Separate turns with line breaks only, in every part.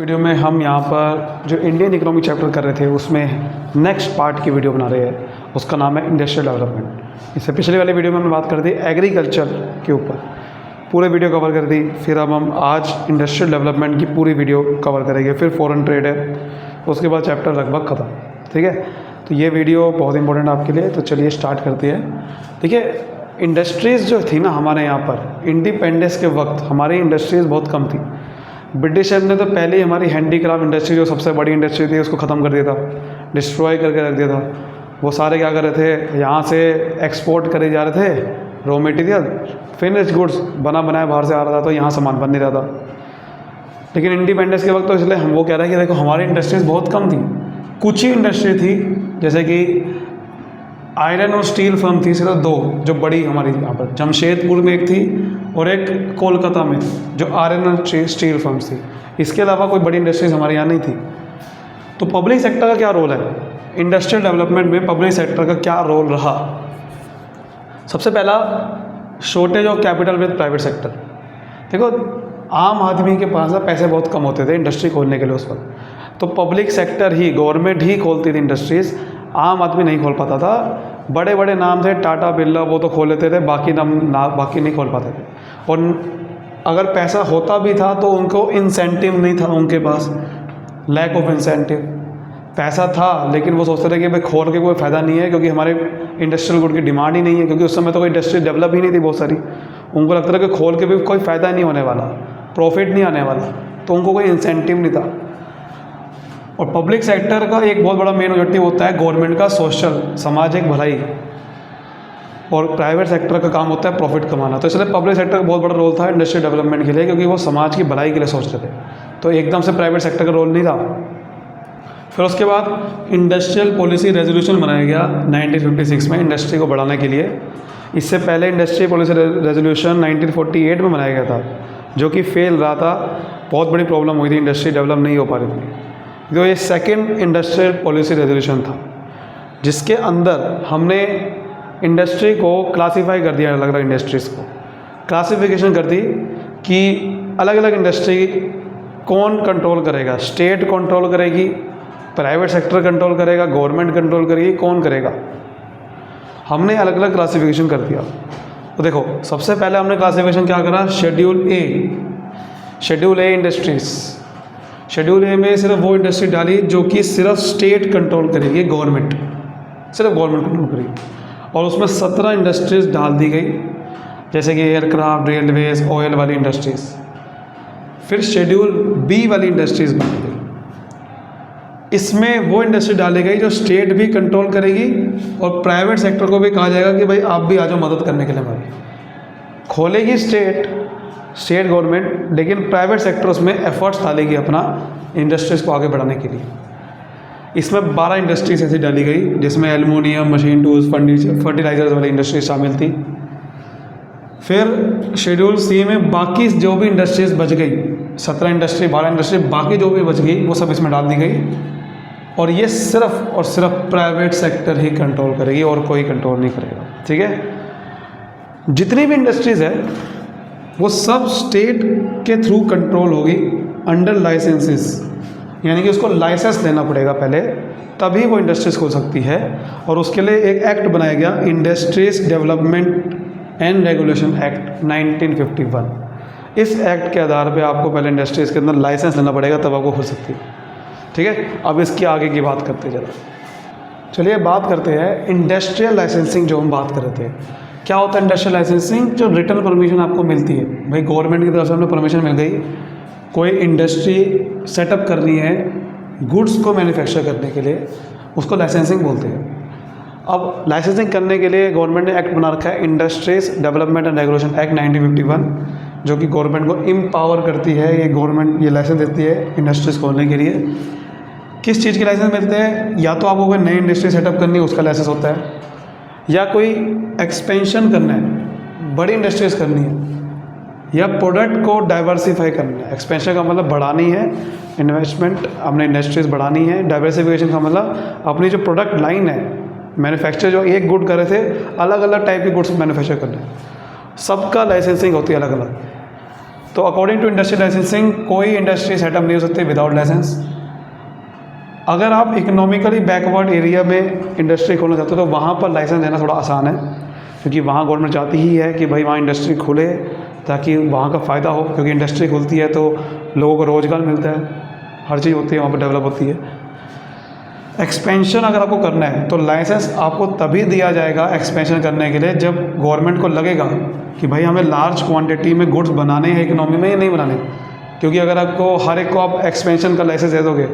Video में हम यहाँ पर जो इंडियन इकोनॉमी चैप्टर कर रहे थे उसमें नेक्स्ट पार्ट की वीडियो बना रहे हैं। उसका नाम है इंडस्ट्रियल डेवलपमेंट। इससे पिछले वाले वीडियो में हमने बात कर दी एग्रीकल्चर के ऊपर, पूरे वीडियो कवर कर दी। फिर अब हम आज इंडस्ट्रियल डेवलपमेंट की पूरी वीडियो कवर करेंगे। फिर फॉरेन ट्रेड है, उसके बाद चैप्टर लगभग ख़त्म। ठीक है, तो ये वीडियो बहुत इंपॉर्टेंट आपके लिए। तो चलिए स्टार्ट करते हैं। देखिए, इंडस्ट्रीज़ जो थी ना हमारे यहाँ पर इंडिपेंडेंस के वक्त हमारी इंडस्ट्रीज़ बहुत कम थी। ब्रिटिशर ने तो पहले ही हमारी हैंडीक्राफ्ट इंडस्ट्री जो सबसे बड़ी इंडस्ट्री थी उसको ख़त्म कर दिया था, डिस्ट्रॉय करके रख दिया था। वो सारे क्या कर रहे थे, यहाँ से एक्सपोर्ट करे जा रहे थे रॉ मटेरियल, फिनिश्ड गुड्स बना बनाया बाहर से आ रहा था, तो यहाँ सामान बन नहीं रहा था। लेकिन इंडिपेंडेंस के वक्त तो इसलिए हम वो कह रहे हैं कि देखो हमारी इंडस्ट्रीज़ बहुत कम थी, कुछ ही इंडस्ट्री थी, जैसे कि आयरन और स्टील फर्म थी सिर्फ दो जो बड़ी हमारी यहाँ पर, जमशेदपुर में एक थी और एक कोलकाता में जो आयरन और स्टील फर्म्स थी। इसके अलावा कोई बड़ी इंडस्ट्रीज हमारे यहाँ नहीं थी। तो पब्लिक सेक्टर का क्या रोल है इंडस्ट्रियल डेवलपमेंट में? पब्लिक सेक्टर का क्या रोल रहा? सबसे पहला, shortage of capital with private sector. देखो, आम आदमी के पास पैसे बहुत कम होते थे इंडस्ट्री खोलने के लिए उस वक्त, तो पब्लिक सेक्टर ही, गवर्नमेंट ही खोलती थी इंडस्ट्रीज़, आम आदमी नहीं खोल पाता था। बड़े बड़े नाम थे, टाटा बिरला, वो तो खोल लेते थे, बाकी बाकी नहीं खोल पाते थे। और अगर पैसा होता भी था तो उनको इंसेंटिव नहीं था, उनके पास लैक ऑफ इंसेंटिव। पैसा था लेकिन वो सोचते थे कि भाई खोल के कोई फ़ायदा नहीं है, क्योंकि हमारे इंडस्ट्रियल गुड की डिमांड ही नहीं है, क्योंकि उस समय तो कोई इंडस्ट्री डेवलप ही नहीं थी बहुत सारी। उनको लगता था कि खोल के भी कोई फ़ायदा नहीं होने वाला, प्रॉफिट नहीं आने वाला, तो उनको कोई इंसेंटिव नहीं था। और पब्लिक सेक्टर का एक बहुत बड़ा मेन ऑब्जेक्टिव होता है गवर्नमेंट का सोशल, सामाजिक भलाई, और प्राइवेट सेक्टर का काम होता है प्रॉफिट कमाना। तो इसलिए पब्लिक सेक्टर का बहुत बड़ा रोल था इंडस्ट्रियल डेवलपमेंट के लिए, क्योंकि वो समाज की भलाई के लिए सोच रहे थे, तो एकदम से प्राइवेट सेक्टर का रोल नहीं था। फिर उसके बाद इंडस्ट्रियल पॉलिसी रेजोल्यूशन बनाया गया 1956 में इंडस्ट्री को बढ़ाने के लिए। इससे पहले इंडस्ट्रियल पॉलिसी रेजोल्यूशन 1948 में बनाया गया था, जो कि फेल रहा था। बहुत बड़ी प्रॉब्लम हुई थी, इंडस्ट्री डेवलप नहीं हो पा रही थी। तो ये सेकेंड इंडस्ट्रियल पॉलिसी रेजोल्यूशन था, जिसके अंदर हमने इंडस्ट्री को क्लासीफाई कर दिया, अलग अलग इंडस्ट्रीज़ को क्लासिफिकेशन कर दी कि अलग अलग इंडस्ट्री कौन कंट्रोल करेगा। स्टेट कंट्रोल करेगी, प्राइवेट सेक्टर कंट्रोल करेगा, गवर्नमेंट कंट्रोल करेगी, कौन करेगा? हमने अलग अलग क्लासिफिकेशन कर दिया। तो देखो, सबसे पहले हमने क्लासिफिकेशन क्या करा, शेड्यूल ए इंडस्ट्रीज़। शेड्यूल ए में सिर्फ वो इंडस्ट्री डाली जो कि सिर्फ स्टेट कंट्रोल करेगी, गवर्नमेंट, सिर्फ गवर्नमेंट कंट्रोल करेगी। और उसमें 17 इंडस्ट्रीज़ डाल दी गई, जैसे कि एयरक्राफ्ट, रेलवेज, ऑयल वाली इंडस्ट्रीज़। फिर शेड्यूल बी वाली इंडस्ट्रीज़ बन गई। इसमें वो इंडस्ट्री डाली गई जो स्टेट भी कंट्रोल करेगी और प्राइवेट सेक्टर को भी कहा जाएगा कि भाई आप भी आ जाओ मदद करने के लिए हमारी। खोलेगी स्टेट गवर्नमेंट, लेकिन प्राइवेट सेक्टर उसमें एफर्ट्स डालेगी अपना इंडस्ट्रीज़ को आगे बढ़ाने के लिए। इसमें 12 इंडस्ट्रीज ऐसी डाली गई, जिसमें एल्युमिनियम, मशीन टूल्स, फर्टिलाइजर्स वाली इंडस्ट्री शामिल थी। फिर शेड्यूल सी में बाकी जो भी इंडस्ट्रीज बच गई, 17 इंडस्ट्री, 12 इंडस्ट्री, बाकी जो भी बच गई वो सब इसमें डाल दी गई। और ये सिर्फ और सिर्फ प्राइवेट सेक्टर ही कंट्रोल करेगी और कोई कंट्रोल नहीं करेगा। ठीक है, जितनी भी इंडस्ट्रीज़ है वो सब स्टेट के थ्रू कंट्रोल होगी अंडर लाइसेंसेस, यानी कि उसको लाइसेंस लेना पड़ेगा पहले, तभी वो इंडस्ट्रीज खोल सकती है। और उसके लिए एक एक्ट बनाया गया, industries development and regulation act 1951। इस एक्ट के आधार पे आपको पहले इंडस्ट्रीज़ के अंदर लाइसेंस लेना पड़ेगा, तब आपको हो सकती है। ठीक है, अब इसकी आगे की बात करते हैं जरा। चलिए बात करते हैं इंडस्ट्रियल लाइसेंसिंग, जो हम बात कर रहे थे। क्या होता है इंडस्ट्रियल लाइसेंसिंग? जो रिटर्न परमिशन आपको मिलती है, भाई गवर्नमेंट की तरफ से हमें परमिशन मिल गई, कोई इंडस्ट्री सेटअप करनी है गुड्स को मैन्युफैक्चर करने के लिए, उसको लाइसेंसिंग बोलते हैं। अब लाइसेंसिंग करने के लिए गवर्नमेंट ने एक्ट बना रखा है, industries development and regulation act 1951, जो कि गवर्नमेंट को एम्पावर करती है। ये गवर्नमेंट ये लाइसेंस देती है इंडस्ट्रीज खोलने के लिए। किस चीज़ के लाइसेंस मिलते हैं? या तो आपको कोई नई इंडस्ट्री सेटअप करनी है, उसका लाइसेंस होता है, या कोई एक्सपेंशन करना है, बड़ी इंडस्ट्रीज करनी है, या प्रोडक्ट को डाइवर्सिफाई करना है। एक्सपेंशन का मतलब बढ़ानी है, इन्वेस्टमेंट, अपने इंडस्ट्रीज बढ़ानी है। डाइवर्सिफिकेशन का मतलब अपनी जो प्रोडक्ट लाइन है, मैन्युफैक्चर जो एक गुड कर रहे थे, अलग अलग टाइप के गुड्स मैन्युफैक्चर करना है, सबका लाइसेंसिंग होती है अलग अलग। तो अकॉर्डिंग टू इंडस्ट्रियल लाइसेंसिंग कोई इंडस्ट्री सेटअप नहीं हो सकती विदाउट लाइसेंस। अगर आप इकोनॉमिकली बैकवर्ड एरिया में इंडस्ट्री खोलना चाहते हो तो वहाँ पर लाइसेंस देना थोड़ा आसान है, क्योंकि वहाँ गवर्नमेंट चाहती ही है कि भाई वहाँ इंडस्ट्री खुले ताकि वहाँ का फ़ायदा हो, क्योंकि इंडस्ट्री खुलती है तो लोगों को रोज़गार मिलता है, हर चीज़ होती है वहाँ पर डेवलप होती है। एक्सपेंशन अगर आपको करना है तो लाइसेंस आपको तभी दिया जाएगा एक्सपेंशन करने के लिए जब गवर्नमेंट को लगेगा कि भाई हमें लार्ज क्वांटिटी में गुड्स बनाने हैं इकोनॉमी में या नहीं बनाने। क्योंकि अगर आपको हर एक को आप एक्सपेंशन का लाइसेंस दे दोगे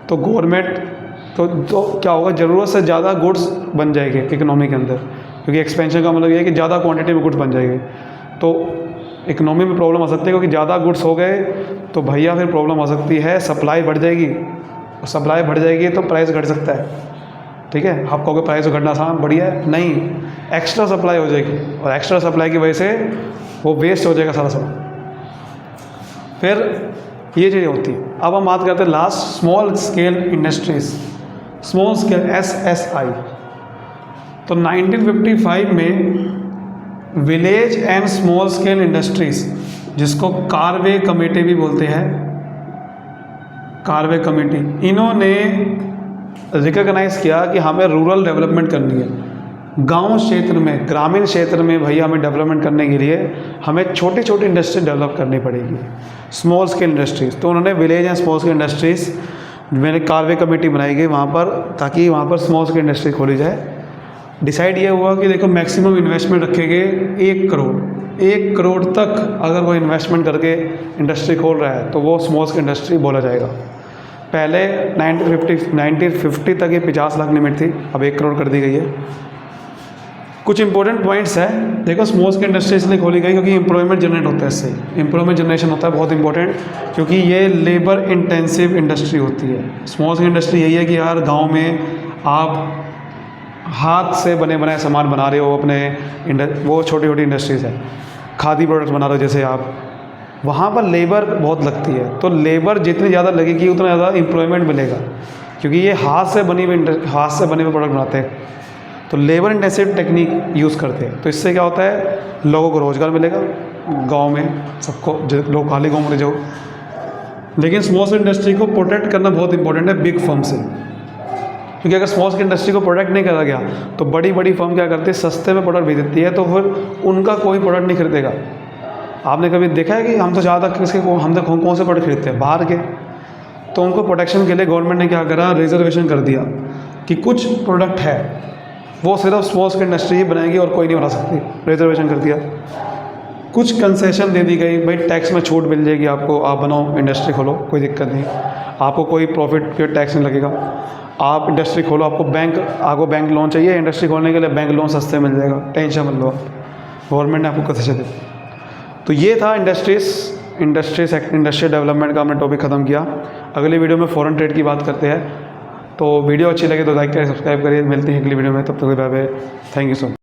तो गवर्नमेंट तो क्या होगा, ज़रूरत से ज़्यादा गुड्स बन जाएंगे इकोनॉमी के अंदर, क्योंकि एक्सपेंशन का मतलब ये है कि ज़्यादा क्वांटिटी में गुड्स बन जाएंगे तो इकोनॉमी में प्रॉब्लम आ सकती है, क्योंकि ज़्यादा गुड्स हो गए तो भैया फिर प्रॉब्लम आ सकती है, सप्लाई बढ़ जाएगी और सप्लाई बढ़ जाएगी तो प्राइस घट सकता है। ठीक है, आप कहोगे प्राइस घटना आसान बढ़िया है, नहीं, एक्स्ट्रा सप्लाई हो जाएगी और एक्स्ट्रा सप्लाई की वजह से वो वेस्ट हो जाएगा सारा। फिर ये चीज़ें होती है। अब हम बात करते हैं last, small scale industries, small scale SSI। तो 1955 में village and small scale industries, जिसको कार्वे कमेटी भी बोलते हैं, कार्वे कमेटी, इन्होंने रिकॉग्नाइज किया कि हमें रूरल डेवलपमेंट करनी है। गांव क्षेत्र में, ग्रामीण क्षेत्र में भैया हमें डेवलपमेंट करने के लिए हमें छोटी छोटी इंडस्ट्री डेवलप करनी पड़ेगी, स्मॉल स्केल इंडस्ट्रीज़। तो उन्होंने village and small scale industries, मैंने कार्वे कमेटी बनाई गई वहाँ पर, ताकि वहाँ पर स्मॉल स्केल इंडस्ट्री खोली जाए। डिसाइड ये हुआ कि देखो मैक्सिमम इन्वेस्टमेंट रखेंगे 1 करोड़, 1 करोड़ तक अगर वो इन्वेस्टमेंट करके इंडस्ट्री खोल रहा है तो वो स्मॉल स्केल इंडस्ट्री बोला जाएगा। पहले 1950 तक ये 50 लाख लिमिट थी, अब 1 करोड़ कर दी गई है। कुछ इंपॉर्टेंट पॉइंट्स हैं, देखो स्मॉल स्केल इंडस्ट्री इसलिए खोली गई क्योंकि एम्प्लॉयमेंट जनरेट होता है इससे, एम्प्लॉयमेंट जनरेशन होता है बहुत इंपॉर्टेंट, क्योंकि ये लेबर इंटेंसिव इंडस्ट्री होती है। स्मॉल स्केल इंडस्ट्री यही है कि यार गांव में आप हाथ से बने बनाए सामान बना रहे हो अपने, वो छोटी छोटी इंडस्ट्रीज़ है, खादी प्रोडक्ट्स बना रहे हो जैसे आप, वहाँ पर लेबर बहुत लगती है, तो लेबर जितनी ज़्यादा लगेगी उतना ज़्यादा एम्प्लॉयमेंट मिलेगा, क्योंकि ये हाथ से बने हुए प्रोडक्ट बनाते हैं, तो लेबर इंटेंसिव टेक्निक यूज़ करते हैं। तो इससे क्या होता है, लोगों को रोज़गार मिलेगा गांव में, सबको, लोग खाली गाँव में जाओ। लेकिन स्मॉल स्केल इंडस्ट्री को प्रोटेक्ट करना बहुत इंपॉर्टेंट है बिग फर्म से, क्योंकि अगर स्मॉल स्केल इंडस्ट्री को प्रोटेक्ट नहीं करा गया तो बड़ी बड़ी फर्म क्या करती है, सस्ते में प्रोडक्ट बेच देती है, तो फिर उनका कोई प्रोडक्ट नहीं खरीदेगा। आपने कभी देखा है कि हम तो ज़्यादा हम तो कौन से प्रोडक्ट खरीदते हैं, बाहर के। तो उनको प्रोटेक्शन के लिए गवर्नमेंट ने क्या करा, रिजर्वेशन कर दिया कि कुछ प्रोडक्ट है वो सिर्फ स्मॉल स्केल इंडस्ट्री ही बनाएगी और कोई नहीं बना सकती, रिजर्वेशन कर दिया। कुछ कंसेशन दे दी गई, भाई टैक्स में छूट मिल जाएगी आपको, आप बनाओ इंडस्ट्री खोलो, कोई दिक्कत नहीं, आपको कोई प्रॉफिट के टैक्स नहीं लगेगा, आप इंडस्ट्री खोलो, आपको बैंक लोन चाहिए इंडस्ट्री खोलने के लिए, बैंक लोन सस्ते मिल जाएगा, टेंशन मत लो आप, गवर्नमेंट ने आपको कंसेशन दे। तो ये था इंडस्ट्रियल डेवलपमेंट का हमने टॉपिक ख़त्म किया। अगली वीडियो में फॉरेन ट्रेड की बात करते हैं। तो वीडियो अच्छी लगे तो लाइक करें, सब्सक्राइब करिए, मिलते हैं अगली वीडियो में, तब तक bye bye, thank you so much.